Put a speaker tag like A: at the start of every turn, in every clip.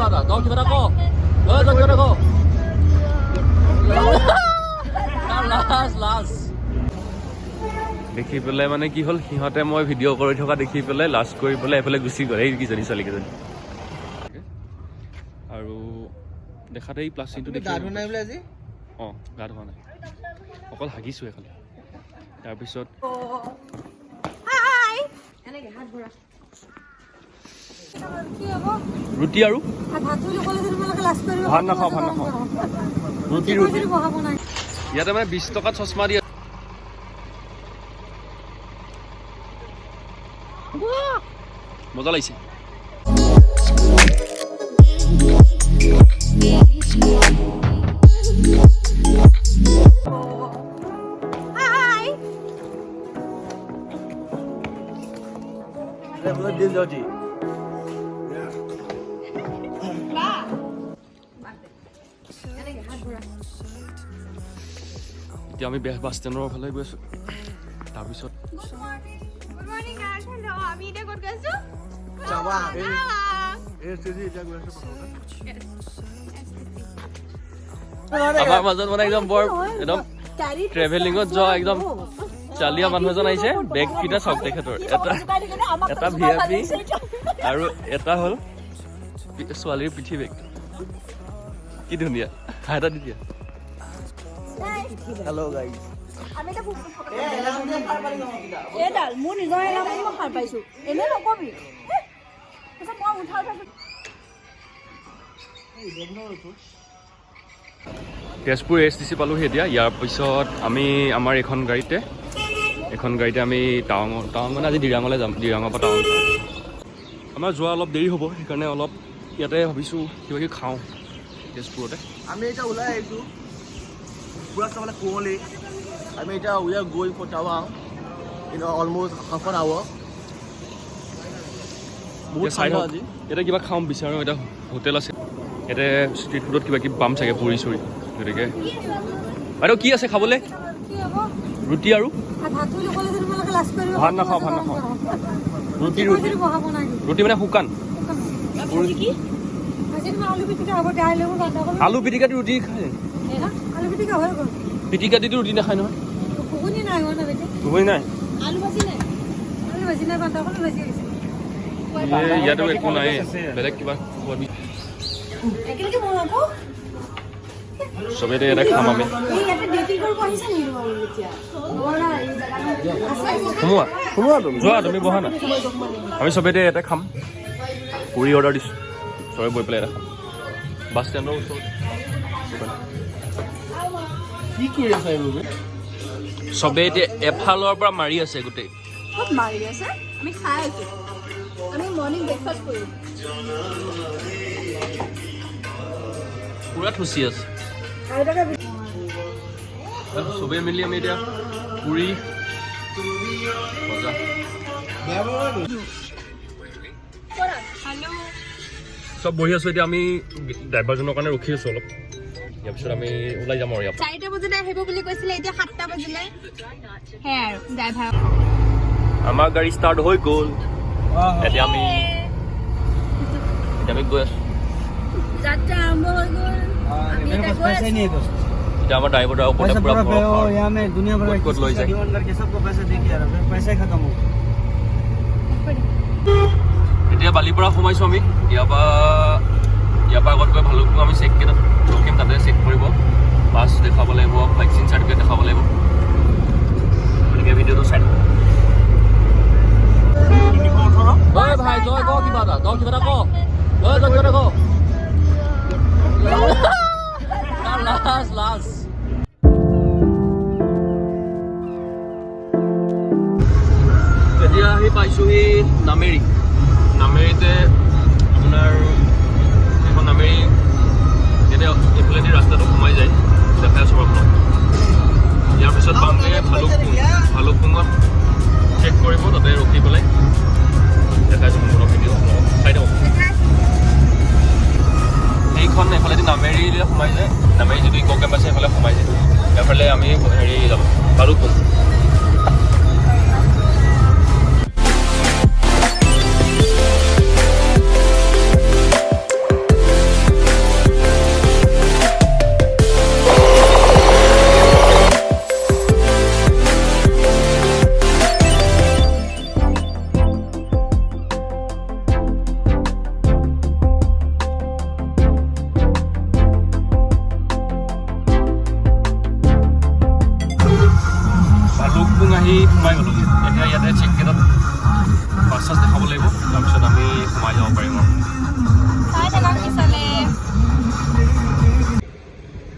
A: কিবা এটা তই কিবা এটা ক তই কিবা এটা ক লাষ্ট দেখি পেলাই মানে কি হ'ল সিহঁতে মই ভিডিঅ' কৰি থকা দেখি পেলাই লাষ্ট কৰি পেলাই এফালে গুচি গ'ল এই কিজনী ছোৱালীকেইজনী আৰু দেখাতে এই প্লাষ্টিকটো দেখি
B: গা ধোৱা নাই বোলে আজি
A: অঁ গা ধোৱা নাই অকল হাগিছোঁ এখালি তাৰপিছত ৰুটি আৰু ভাত নাখাওঁ ৰুটি ইয়াতে মানে 20 টকাত চশমা দিয়ে মজা লাগিছে এতিয়া আমি বাছ ষ্টেণ্ডৰ ফালে গৈ আছোঁ তাৰপিছত আমাৰ মাজত মানে একদম বৰ একদম ট্ৰেভেলিঙত যোৱা একদম চালিয়া মানুহ এজন আহিছে বেগ কেইটা চাওক তেখেতৰ এটা VIP আৰু এটা হ'ল ছোৱালীৰ পিঠি বেগ কি ধুনীয়া এটা দি দিয়া
B: হেল্ল' গাইজ
C: এডাল মোৰ নিজৰ এলাম মই খাই পাইছো এনে নকবি মই উঠাই
A: তেজপুৰ STC পালোহি এতিয়া ইয়াৰ পিছত আমি আমাৰ এখন গাড়ীতে আমি টাৱাং মানে আজি দিৰাঙলৈ যাম দিৰাঙৰ পৰা টাৱাং আমাৰ যোৱা অলপ দেৰি হ'ব সেইকাৰণে অলপ ইয়াতে ভাবিছোঁ কিবা কিবি খাওঁ তেজপুৰতে
B: আমি এতিয়া ওলাই আহিছোঁ পুৰা চাবলৈ কুঁৱলী আমি এতিয়া উই আৰ গোয়িং ফৰ টাৱাং in almost half an hour বহুত ঠাণ্ডা আজি
A: ইয়াতে কিবা খাম বিচাৰোঁ এটা হোটেল আছে ইয়াতে ষ্ট্ৰীট ফুডত কিবা কিবি পাম চাগে পুৰি চুৰি গতিকে বাইদেউ কি আছে খাবলৈ ৰুটি আৰু ভাত নাখাওঁ ৰুটি মানে শুকান আলু পিটিকা দি ৰুটি খায় পিটিকা দিটো ৰুটি নাখায় নহয় ঘুগুনি নাই ইয়াতো একো নাই বেলেগ কিবা চবেই ইয়াতে খাম আমি যোৱা তুমি বহা না আমি চবেই ইয়াতে খাম পুৰি অৰ্ডাৰ দিছোঁ চবে বহি পেলাই ইয়াতে খাম বাছ ষ্টেণ্ডৰ ওচৰত
B: কি কৰি আছে এইবোৰ
A: চবেই এতিয়া এফালৰ পৰা মাৰি আছে গোটেই
C: মাৰি আছে আমি খাই আছো আমি মৰ্নিং ব্ৰেকফাষ্ট কৰিম
A: পুৰা থুচি আছে চবেই মিলি আমি এতিয়া পুৰি ভজা চব বহি আছো এতিয়া আমি ড্ৰাইভাৰজনৰ কাৰণে ৰখি আছো অলপ ইয়াৰ পিছত আমি ওলাই যাম আৰু ইয়াৰ
C: 4টা বজাত আহিব বুলি কৈছিলে এতিয়া 7টা বাজিলে হে আৰু ড্ৰাইভাৰ
A: আমাৰ গাড়ী ষ্টাৰ্ট হৈ গ'ল এতিয়া আমি গৈ আছো
C: যাত্ৰা আৰম্ভ হৈ গ'ল আমি এতিয়া গৈ আছো
A: এতিয়া আমাৰ ড্ৰাইভাৰ ওপৰতে পুৰা ক'ত লৈ যায় এতিয়া বালিৰ পৰা সোমাইছো আমি ইয়াৰ পৰা আগত গৈ ভালুকপুং আমি চেক কেইটাত ৰখিম তাতে চেক কৰিব পাছ দেখাব লাগিব ভেকচিন চাৰ্টিফিকেট দেখাব লাগিব গতিকে ভিডিঅ'টো চাই থাকক ভাই তই ক কিবা এটা ক তই কিবা এটা ক লাষ্ট এতিয়া আহি পাইছোহি নামেৰিতে আপোনাৰ এখন নামেৰি এতিয়া এইফালেদি ৰাস্তাটো সোমাই যায় দেখাই আছোঁ আপোনাক ইয়াৰ পিছত পামগৈ ভালুকপুঙত তাৰপিছত আমি সোমাই যাব পাৰিম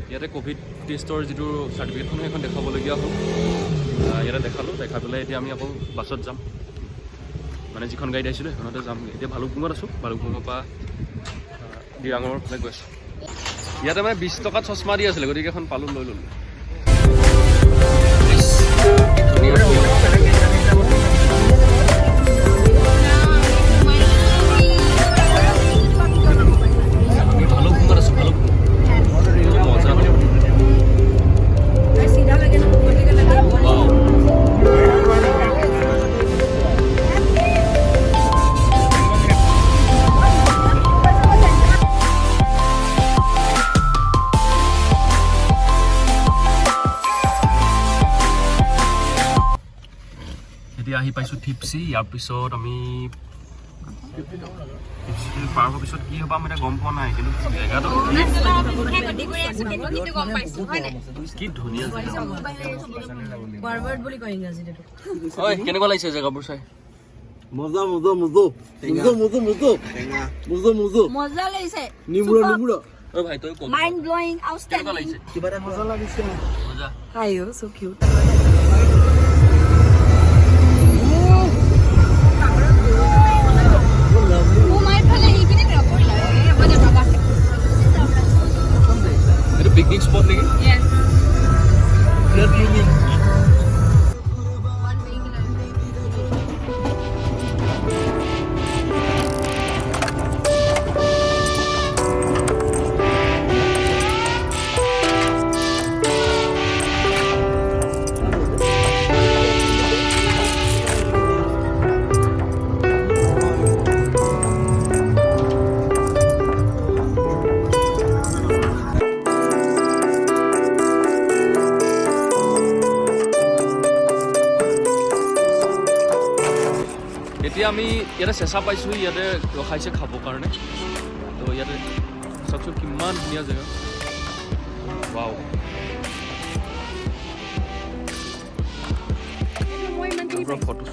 A: ইয়াতে ক'ভিড টেষ্টৰ যিটো চাৰ্টিফিকেটখন সেইখন দেখাবলগীয়া হ'ল ইয়াতে দেখালোঁ দেখাই পেলাই এতিয়া আমি আকৌ বাছত যাম মানে যিখন গাড়ীত আহিছিলোঁ সেইখনতে যাম এতিয়া ভালুকপুঙত আছোঁ ভালুকপুঙৰ পৰা দিৰাঙৰ ফালে গৈ আছোঁ ইয়াতে মানে 20 টকাত চশমা দি আছিলে গতিকে এখন পালোঁ লৈ ল'লোঁ আমি ভালুকপুঙত আছোঁ ভালুকপুং মজা এতিয়া আহি পাইছোঁ ঠিপচি ইয়াৰ পিছত আমি পাৰ হোৱাৰ পিছত কি হ'ব আমি এতিয়া গম পোৱা নাই কিন্তু জেগাটো কি ধুনীয়া কেনেকুৱা লাগিছে জেগাবোৰ চাই
B: মজা মজা মজা মজা মজা মজা মজা মজা
C: মজা লাগিছে
B: নিমুৰা নিমুৰা
A: ঐ ভাই তই ক'ত
C: মাইণ্ড ব্লোয়িং
A: কেনেকুৱা
C: আউটষ্টেণ্ডিং
A: লাগিছে
B: কিবা এটা মজা লাগিছে
A: মজা
C: আইও সো কিউট
A: এইটো পিকনিক স্পট নেকি এতিয়া আমি ইয়াতে চেঁচা পাইছোঁ ইয়াতে ৰখাইছে খাবৰ কাৰণে তো ইয়াতে চাওকচোন কিমান ধুনীয়া জেগা ৱাও ফটো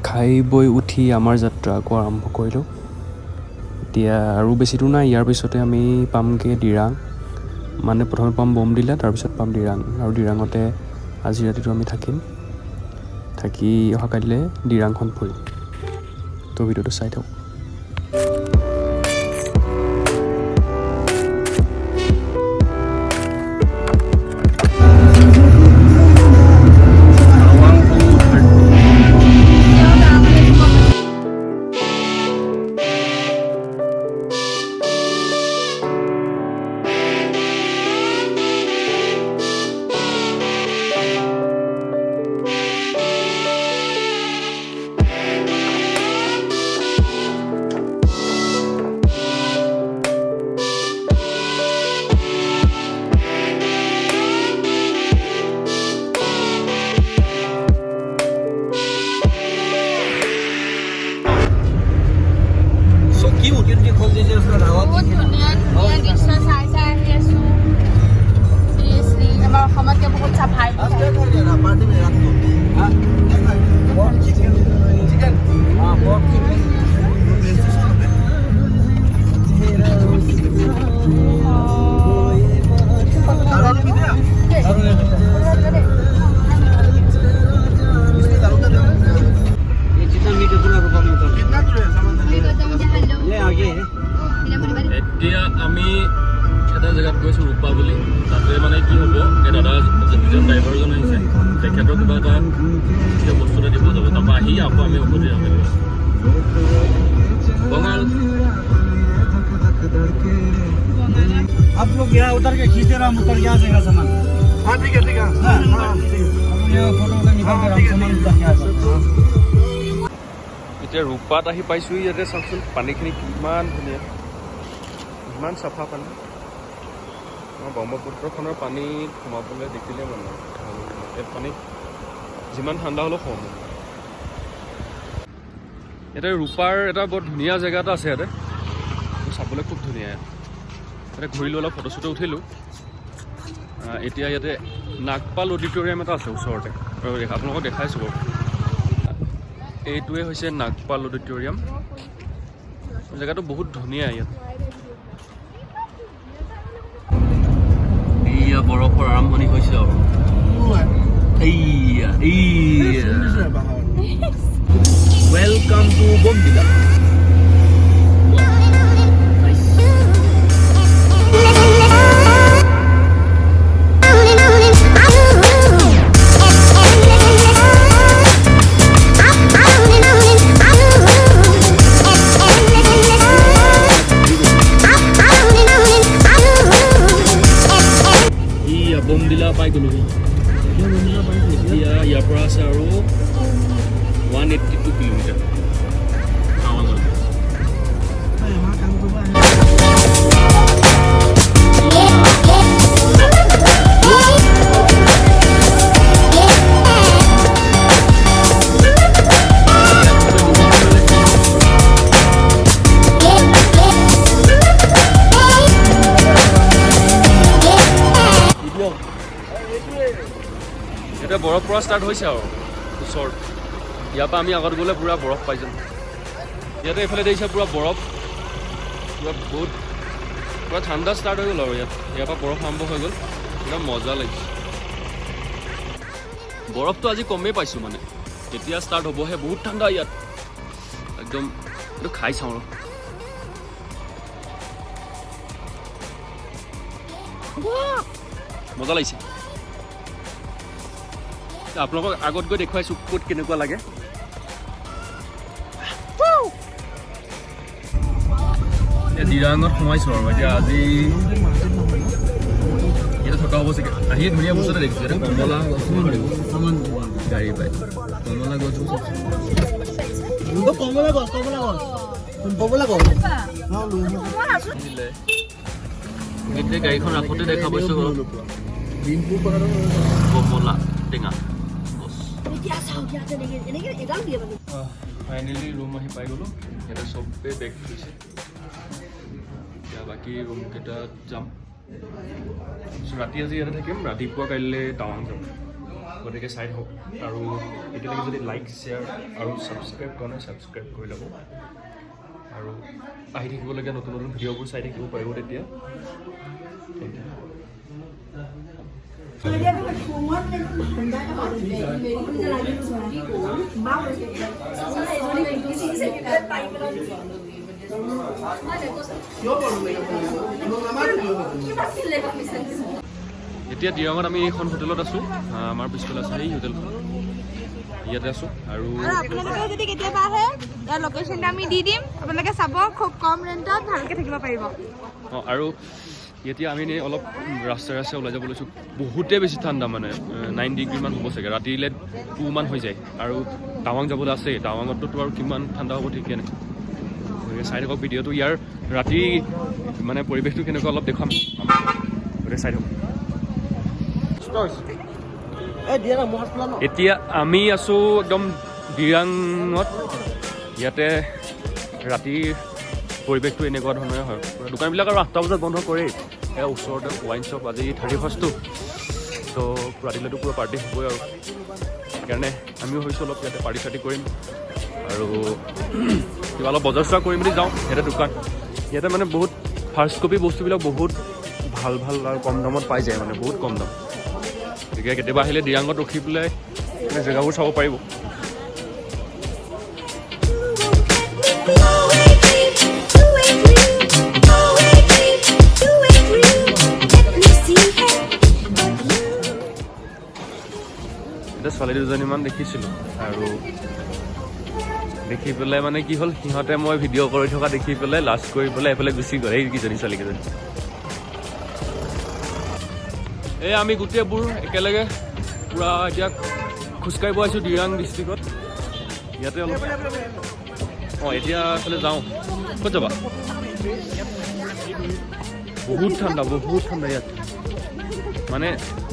A: খাই বৈ উঠি আমাৰ যাত্ৰা আকৌ আৰম্ভ কৰিলোঁ এতিয়া আৰু বেছি দূৰ নাই ইয়াৰ পিছতে আমি পামগৈ দিৰাং মানে প্ৰথমে পাম বমডিলা তাৰপিছত পাম দিৰাং আৰু দিৰাঙতে আজি ৰাতিটো আমি থাকিম থাকি অহাকালিলৈ দিৰাংখন ফুৰিম তো ভিডিঅ'টো চাই থাকক এতিয়া আমি এটা জেগাত গৈছোঁ ৰূপা বুলি তাতে মানে কি হ'ব এই দাদা যিজন ড্ৰাইভাৰজন আহিছে তেখেতৰ কিবা এটা বস্তু এটা দিব যাব তাৰপৰা আহি আকৌ আমি উভতি যাব লাগিব বঙাল
D: आप लोग यहाँ उतर के खींचते रहो हम उतर के आ जाएगा सामान
B: हाँ ठीक है
D: हाँ यहाँ फोटो वोटो निकाल के हम सामान उतर के आ जाएगा
A: এতিয়া ৰূপাত আহি পাইছোঁ ইয়াতে চাওকচোন পানীখিনি কিমান ধুনীয়া ইমান চাফা পানী আমাৰ ব্ৰহ্মপুত্ৰখনৰ পানীত সোমাবলৈ দেখিলে মানে ইয়াত পানী যিমান ঠাণ্ডা হ'লেও কম ইয়াতে ৰূপাৰ এটা বৰ ধুনীয়া জেগা এটা আছে ইয়াতে চাবলৈ খুব ধুনীয়া ইয়াতে ঘূৰিলোঁ অলপ ফটো চটো উঠিলোঁ এতিয়া ইয়াতে নাগপাল অডিটৰিয়াম এটা আছে ওচৰতে, আপোনালোকক দেখাইছোঁ বাৰু। এইটোৱে হৈছে নাগপাল অডিটৰিয়াম। জেগাটো বহুত ধুনীয়া ইয়াত। এইয়া বৰফৰ আৰম্ভণি হৈছে আৰু ৱেলকাম টু বমডিলা। বমডিলা পাই গ'লো। এতিয়া ইয়াৰ পৰা আছে আৰু 182 কিলোমিটাৰ টাৱাঙলৈ। এতিয়া বৰফ পৰা ষ্টাৰ্ট হৈছে আৰু ওচৰত। ইয়াৰ পৰা আমি আগত গ'লে পূৰা বৰফ পাই যাম। ইয়াতে এইফালে দেখিছে পূৰা বৰফ, পূৰা বহুত পূৰা ঠাণ্ডা ষ্টাৰ্ট হৈ গ'ল আৰু ইয়াৰ পৰা বৰফ আৰম্ভ হৈ গ'ল। একদম মজা লাগিছে। বৰফটো আজি কমেই পাইছোঁ মানে, এতিয়া ষ্টাৰ্ট হ'বহে। বহুত ঠাণ্ডা ইয়াত একদম। এইটো খাই চাওঁ আৰু মজা লাগিছে। আপোনালোকক আগত গৈ দেখুৱাইছোঁ ক'ত কেনেকুৱা লাগে। দিৰাঙত সোমাইছোঁ আৰু এতিয়া আজি ইয়াতে থকা হ'ব চাগে। আহি ধুনীয়া বস্তুতে দেখিছোঁ। এতিয়া কমলা গছ গাড়ী পাই কমলা গছবোৰ এতিয়া গাড়ীখন ৰাখোঁতে দেখা পাইছোঁ কমলা টেঙা গছ। ফাইনেলি ৰুম আহি পাই গ'লোঁ। ইয়াতে চবেই বেগ থৈছে। এতিয়া বাকী ৰুমকেইটাত যাম। ৰাতি আজি ইয়াতে থাকিম, ৰাতিপুৱা কাইলৈ টাৱাং যাম। গতিকে চাই থাকক। আৰু এতিয়ালৈকে যদি লাইক শ্বেয়াৰ আৰু ছাবস্ক্ৰাইব কৰা নাই, ছাবস্ক্ৰাইব কৰি ল'ব। আৰু আহি থাকিবলগীয়া নতুন নতুন ভিডিঅ'বোৰ চাই থাকিব পাৰিব তেতিয়া। Thank you. এতিয়া দিৰাঙত আমি এইখন হোটেলত আছোঁ। আমাৰ পিছফালে আছে এই হোটেলখন, ইয়াতে আছোঁ। আৰু
E: আপোনালোকে যদি কেতিয়াবা আহে ইয়াৰ লোকেশ্যনটো আমি দি দিম, আপোনালোকে চাব। খুব কম ৰেণ্টত ভালকৈ থাকিব পাৰিব।
A: আৰু এতিয়া আমি অলপ ৰাস্তাই ৰাস্তাই ওলাই যাব লৈছোঁ। বহুতেই বেছি ঠাণ্ডা, মানে 9 ডিগ্ৰীমান হ'ব চাগে। ৰাতিলৈ 2 মান হৈ যায়। আৰু টাৱাং যাবলৈ আছেই। টাৱাঙততো আৰু কিমান ঠাণ্ডা হ'ব ঠিকে নাই। গতিকে চাই থাকক ভিডিঅ'টো। ইয়াৰ ৰাতি মানে পৰিৱেশটো কেনেকুৱা অলপ দেখুৱাম। গতিকে চাই থাকক। এতিয়া আমি আছোঁ একদম দিৰাঙত। ইয়াতে ৰাতিৰ পৰিৱেশটো এনেকুৱা ধৰণৰে হয়। দোকানবিলাক আৰু 8টা বজাত বন্ধ কৰেই। এয়া ওচৰতে ৱাইন শ্বপ। আজি 31st তো ৰাতিলৈতো পুৰা পাৰ্টি হ'বই আৰু সেইকাৰণে আমিও ভাবিছোঁ অলপ ইয়াতে পাৰ্টি চাৰ্টি কৰিম আৰু কিবা অলপ বজাৰ চজাৰ কৰিম বুলি যাওঁ। ইয়াতে দোকান, ইয়াতে মানে বহুত ফাৰ্ষ্ট কপি বস্তুবিলাক বহুত ভাল ভাল আৰু কম দামত পাই যায়, মানে বহুত কম দাম। গতিকে কেতিয়াবা আহিলে দিৰাঙত ৰখি পেলাই জেগাবোৰ চাব পাৰিব। এতিয়া ছোৱালী দুজনীমান দেখিছিলোঁ আৰু দেখি পেলাই মানে কি হ'ল, সিহঁতে মই ভিডিঅ' কৰি থকা দেখি পেলাই লাষ্ট কৰি পেলাই এইফালে গুচি গ'ল। এই কেইজনী ছোৱালীকেইজনী। এই আমি গোটেইবোৰ একেলগে পূৰা এতিয়া খোজকাঢ়িব আহিছোঁ দিৰাং ডিষ্ট্ৰিক্টত। ইয়াতে অলপ এতিয়া এইফালে যাওঁ। ক'ত যাবা? বহুত ঠাণ্ডা, বহুত ঠাণ্ডা ইয়াত। মানে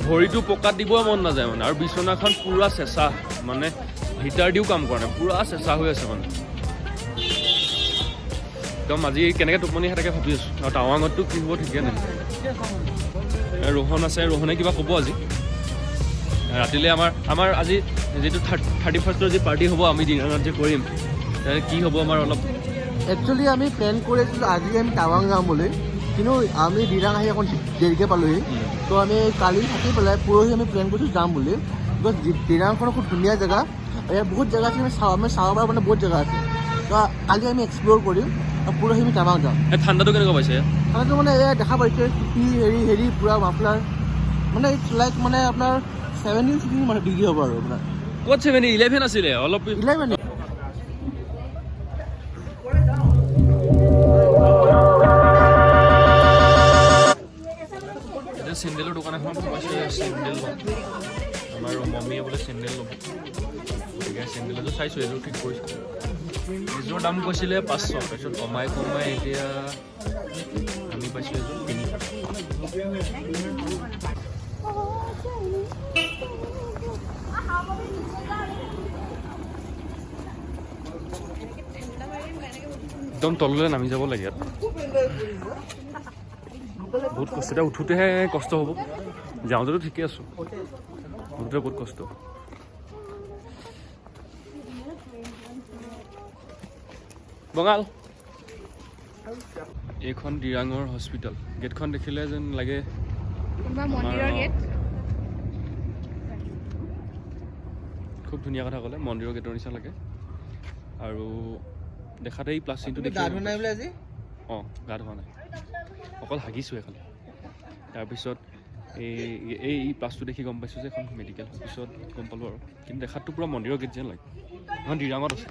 A: ভৰিটো পকাত দিব মন নাযায় মানে। আৰু বিচনাখন পূৰা চেঁচা, মানে হিটাৰ দিও কাম কৰা নাই, পূৰা চেঁচা হৈ আছে মানে। একদম আজি কেনেকৈ টোপনি আহে তাকে ভাবি আছোঁ। আৰু টাৱাঙততো কি হ'ব ঠিকে নাই। ৰোহন আছে, ৰোহনে কিবা ক'ব আজি। ৰাতিলৈ আমাৰ আজি যিটো 31st যি পাৰ্টি হ'ব আমি ডিনাৰত যে কৰিম কি হ'ব আমাৰ অলপ
B: একচুৱেলি আমি প্লেন কৰি আছিলোঁ আজি আমি টাৱাং যাম বুলি, কিন্তু আমি দিৰাং আহি অকণ দেৰিকৈ পালোহি। তো আমি কালি থাকি পেলাই পৰহি আমি প্লেন কৰিছোঁ যাম বুলি। বিকজ দিৰাংখন খুব ধুনীয়া জেগা, ইয়াত বহুত জেগা আছে আমি চাব পৰা মানে বহুত জেগা আছে। তো কালি আমি এক্সপ্ল'ৰ কৰিম আৰু পৰহি আমি টাৱাং যাম।
A: ঠাণ্ডাটো কেনেকুৱা পাইছে?
B: ঠাণ্ডাটো মানে এয়া দেখা পাইছে টুপি হেৰি পূৰা মাফলাৰ মানে ইটছ লাইক মানে আপোনাৰ 17-16 ডিগ্ৰী হ'ব আৰু আপোনাৰ।
A: ক'ত 11 আছিলে অলপ
B: 11
A: চেণ্ডেলৰ দোকান এখন সোমাইছে, চেণ্ডেল ল'ম। আমাৰ মম্মীয়ে বোলে চেণ্ডেল ল'ব, গতিকে চেণ্ডেল এযোৰ চাইছোঁ, এযোৰ ঠিক কৰিছোঁ। এযোৰ দাম কৈছিলে 500, তাৰপিছত কমাই এতিয়া আমি পাইছোঁ এযোৰ 300। একদম তললৈ নামি যাব লাগে ইয়াত, বহুত কষ্ট। এতিয়া উঠোঁতেহে কষ্ট হ'ব, যাওঁতেতো ঠিকে আছোঁ, উঠোঁতে বহুত কষ্ট। বঙাল এইখন দিৰাঙৰ হস্পিটেল, গেটখন দেখিলে যেন লাগে
E: মন্দিৰৰ গেট।
A: খুব ধুনীয়া কথা ক'লে, মন্দিৰৰ গেটৰ নিচিনা লাগে। আৰু দেখাতে এই প্লাষ্টিকটো দেখি অঁ গা ধোৱা নাই, অকল হাগিছোঁহে খালি। তাৰপিছত এই প্লাছটো দেখি গম পাইছোঁ যে এখন মেডিকেল, পিছত গম পালোঁ আৰু। কিন্তু দেখাততো পূৰা মন্দিৰৰ গেট যেন লাগে, এখন দিৰাঙত আছে।